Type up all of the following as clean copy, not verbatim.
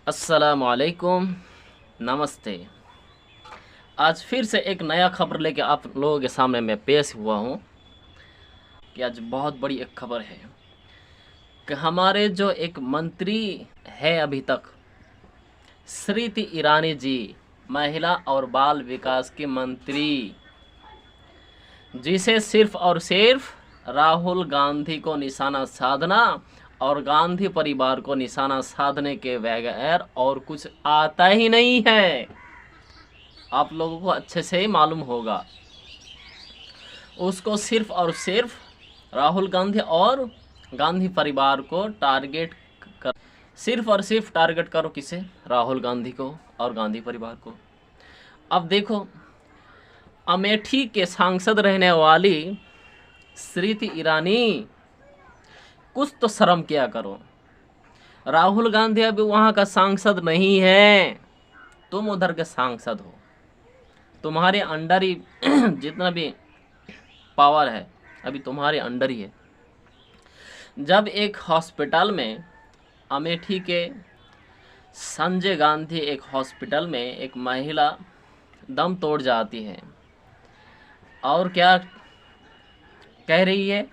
अस्सलामुअलैकुम, नमस्ते। आज फिर से एक नया खबर लेके आप लोगों के सामने मैं पेश हुआ हूँ कि आज बहुत बड़ी एक खबर है कि हमारे जो एक मंत्री है अभी तक, स्मृति ईरानी जी, महिला और बाल विकास की मंत्री, जिसे सिर्फ और सिर्फ राहुल गांधी को निशाना साधना और गांधी परिवार को निशाना साधने के बगैर और कुछ आता ही नहीं है। आप लोगों को अच्छे से ही मालूम होगा। उसको सिर्फ और सिर्फ राहुल गांधी और गांधी परिवार को टारगेट कर, सिर्फ और सिर्फ टारगेट करो किसे? राहुल गांधी को और गांधी परिवार को। अब देखो, अमेठी के सांसद रहने वाली स्मृति ईरानी, कुछ तो शर्म किया करो। राहुल गांधी अभी वहाँ का सांसद नहीं है, तुम उधर के सांसद हो। तुम्हारे अंडर ही जितना भी पावर है अभी तुम्हारे अंडर ही है। जब एक हॉस्पिटल में, अमेठी के संजय गांधी एक हॉस्पिटल में एक महिला दम तोड़ जाती है और क्या कह रही है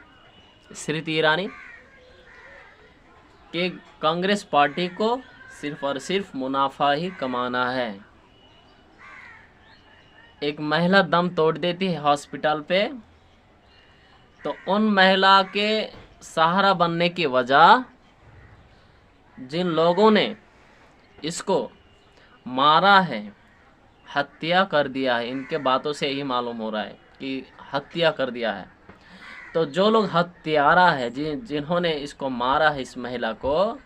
स्मृति ईरानी कि कांग्रेस पार्टी को सिर्फ और सिर्फ मुनाफा ही कमाना है। एक महिला दम तोड़ देती है हॉस्पिटल पे, तो उन महिला के सहारा बनने की वजह जिन लोगों ने इसको मारा है, हत्या कर दिया है, इनके बातों से ही मालूम हो रहा है कि हत्या कर दिया है। तो जो लोग हत्यारा है, जिन्होंने इसको मारा है, इस महिला को,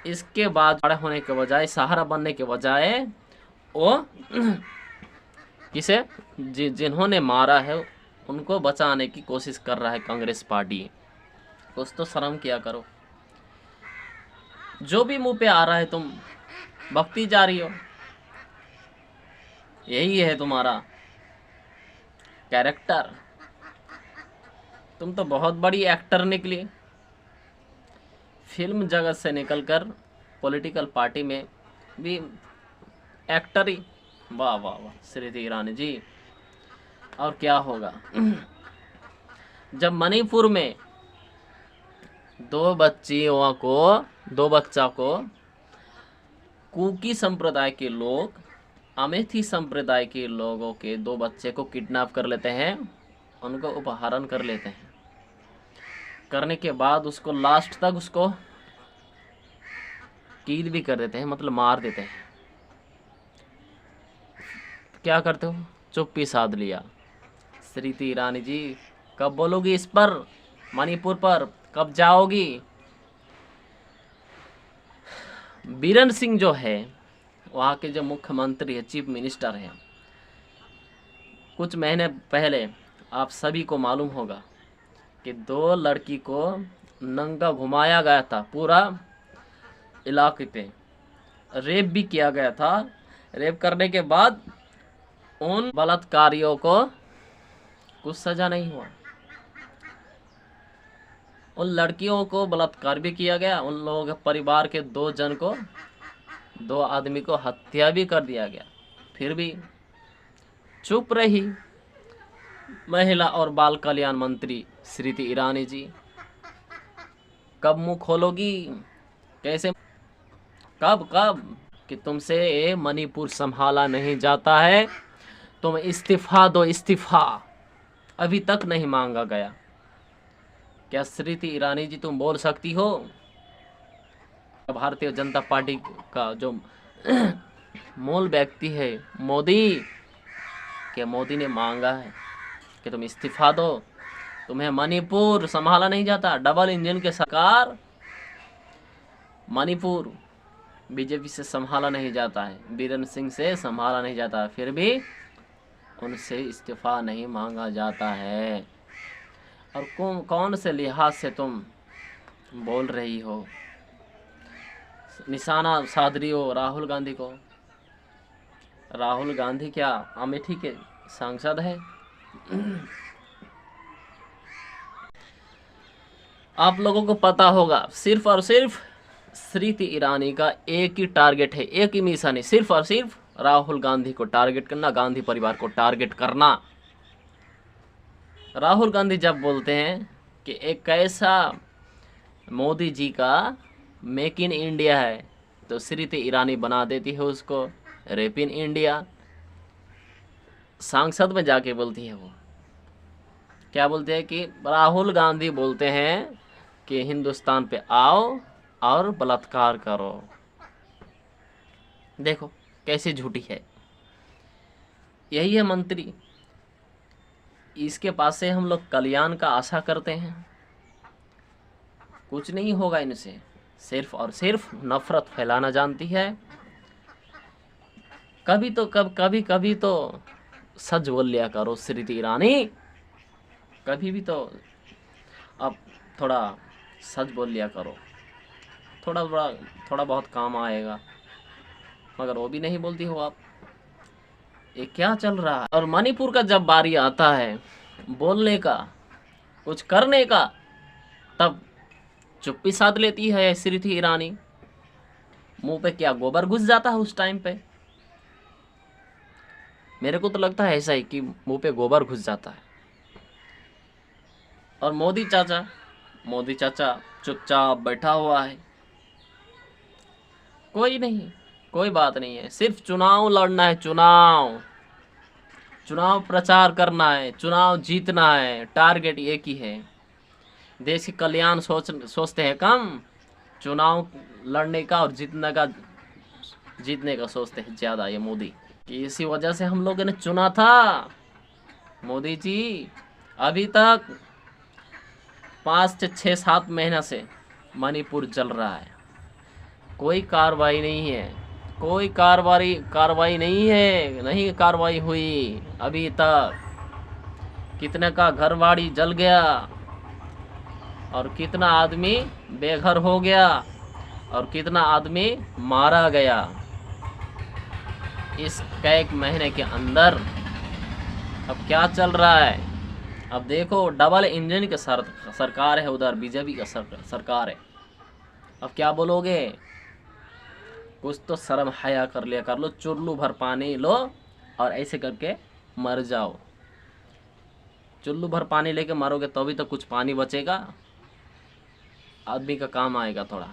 इसके बाद बड़ा होने के बजाय, सहारा बनने के बजाय, वो किसे जिन्होंने मारा है उनको बचाने की कोशिश कर रहा है कांग्रेस पार्टी। कुछ तो शर्म किया करो। जो भी मुंह पे आ रहा है तुम बकती जा रही हो। यही है तुम्हारा कैरेक्टर। तुम तो बहुत बड़ी एक्टर निकली, फिल्म जगत से निकलकर पॉलिटिकल पार्टी में भी एक्टर ही। वाह वाह वाह स्मृति ईरानी जी। और क्या होगा जब मणिपुर में दो बच्चा को कुकी संप्रदाय के लोग, अमेठी संप्रदाय के लोगों के दो बच्चे को किडनैप कर लेते हैं, उनको अपहरण कर लेते हैं। करने के बाद उसको लास्ट तक उसको कील भी कर देते हैं, मतलब मार देते हैं। क्या करते हो? चुप्पी साध लिया। स्मृति ईरानी जी, कब बोलोगी इस पर? मणिपुर पर कब जाओगी? बीरेन सिंह जो है, वहाँ के जो मुख्यमंत्री है, चीफ मिनिस्टर है, कुछ महीने पहले आप सभी को मालूम होगा कि दो लड़की को नंगा घुमाया गया था, पूरा इलाके पे रेप भी किया गया था। रेप करने के बाद उन बलात्कारियों को कुछ सजा नहीं हुआ। उन लड़कियों को बलात्कार भी किया गया, उन लोगों के परिवार के दो आदमी को हत्या भी कर दिया गया, फिर भी चुप रही महिला और बाल कल्याण मंत्री स्मृति ईरानी जी। कब मुंह खोलोगी? कैसे? कब कि तुमसे मणिपुर संभाला नहीं जाता है, तुम इस्तीफा दो, इस्तीफा। अभी तक नहीं मांगा गया। क्या स्मृति ईरानी जी तुम बोल सकती हो? भारतीय जनता पार्टी का जो मूल व्यक्ति है मोदी, क्या मोदी ने मांगा है कि तुम इस्तीफा दो, तुम्हें मणिपुर संभाला नहीं जाता? डबल इंजन के सरकार, मणिपुर बीजेपी से संभाला नहीं जाता है, बीरेन सिंह से संभाला नहीं जाता, फिर भी उनसे इस्तीफा नहीं मांगा जाता है। और कौन से लिहाज से तुम बोल रही हो, निशाना साध रही हो राहुल गांधी को? राहुल गांधी क्या अमेठी के सांसद है? आप लोगों को पता होगा, सिर्फ और सिर्फ स्मृति ईरानी का एक ही टारगेट है, एक ही मिशन है, सिर्फ और सिर्फ राहुल गांधी को टारगेट करना, गांधी परिवार को टारगेट करना। राहुल गांधी जब बोलते हैं कि एक ऐसा मोदी जी का मेक इन इंडिया है, तो स्मृति ईरानी बना देती है उसको रेप इन इंडिया। संसद में जाके बोलती है, वो क्या बोलते हैं कि राहुल गांधी बोलते हैं कि हिंदुस्तान पे आओ और बलात्कार करो। देखो कैसे झूठी है। यही है मंत्री, इसके पास से हम लोग कल्याण का आशा करते हैं, कुछ नहीं होगा इनसे, सिर्फ और सिर्फ नफरत फैलाना जानती है। कभी कभी तो सच बोल लिया करो स्मृति ईरानी, कभी भी तो अब थोड़ा सच बोल लिया करो, थोड़ा बहुत काम आएगा, मगर वो भी नहीं बोलती हो आप। ये क्या चल रहा है। और मणिपुर का जब बारी आता है बोलने का, कुछ करने का, तब चुप्पी साध लेती है स्मृति ईरानी। मुंह पे क्या गोबर घुस जाता है उस टाइम पे। मेरे को तो लगता है ऐसा ही कि मुंह पे गोबर घुस जाता है। और मोदी चाचा चुपचाप बैठा हुआ है, कोई नहीं, कोई बात नहीं है, सिर्फ चुनाव लड़ना है, चुनाव प्रचार करना है, चुनाव जीतना है, टारगेट एक ही है। देश के कल्याण सोचते हैं कम, चुनाव लड़ने का और जीतने का सोचते हैं ज़्यादा ये मोदी। कि इसी वजह से हम लोगों ने चुना था मोदी जी। अभी तक 5 से 6-7 महीना से मणिपुर जल रहा है, कोई कार्रवाई नहीं है, कोई कार्रवाई नहीं है, नहीं कार्रवाई हुई अभी तक। कितने का घरबाड़ी जल गया और कितना आदमी बेघर हो गया और कितना आदमी मारा गया इस कई महीने के अंदर। अब क्या चल रहा है, अब देखो डबल इंजन की सरकार है, उधर बीजेपी का सरकार है। अब क्या बोलोगे, कुछ तो शर्म हया कर लिया कर लो, चुल्लू भर पानी लो और ऐसे करके मर जाओ। चुल्लू भर पानी लेके मरोगे तभी तो कुछ पानी बचेगा, आदमी का काम आएगा थोड़ा।